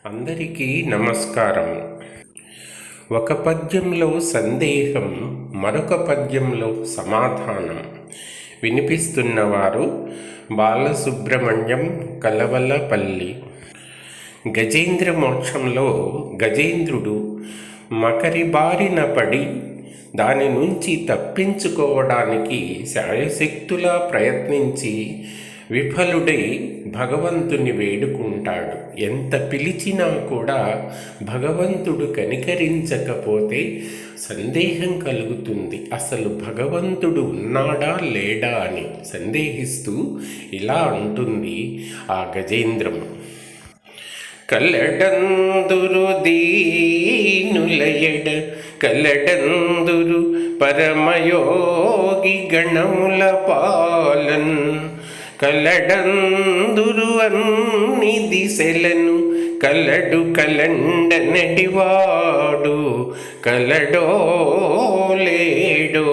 అందరికీ నమస్కారం. ఒక పద్యంలో సందేహం, మరొక పద్యంలో సమాధానం. వినిపిస్తున్నవారు బాలసుబ్రహ్మణ్యం, కలవలపల్లి. గజేంద్ర మోక్షంలో గజేంద్రుడు మకరి బారిన పడి దాని నుంచి తప్పించుకోవడానికి శాయశక్తులా ప్రయత్నించి విఫలుడై భగవంతుని వేడుకుంటాడు. ఎంత పిలిచినా కూడా భగవంతుడు కనికరించకపోతే సందేహం కలుగుతుంది. అసలు భగవంతుడు ఉన్నాడా లేడా అని సందేహిస్తూ ఇలా అంటుంది ఆ గజేంద్రము. కలడందురు దీనులయడ కలడందురు పరమయోగి గణముల పాలన్ కలడందురు అన్ని దిశలను కలడు కలండ నడివాడు కలడో లేడో.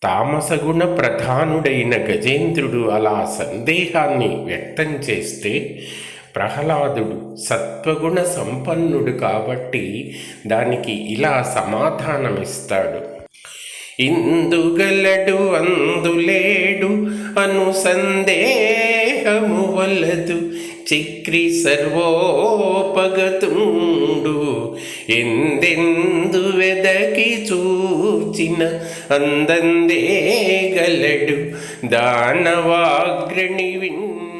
తామసగుణ ప్రధానుడైన గజేంద్రుడు అలా సందేహాన్ని వ్యక్తం చేస్తే ప్రహ్లాదుడు సత్వగుణ సంపన్నుడు కాబట్టి దానికి ఇలా సమాధానమిస్తాడు. ఇందుగలడు అందులేడు అను సందేహము వలదు చక్రి సర్వోపగతుండు ఎందెందు వెదకి చూచిన అందందే గలడు దానవాగ్రణి విన్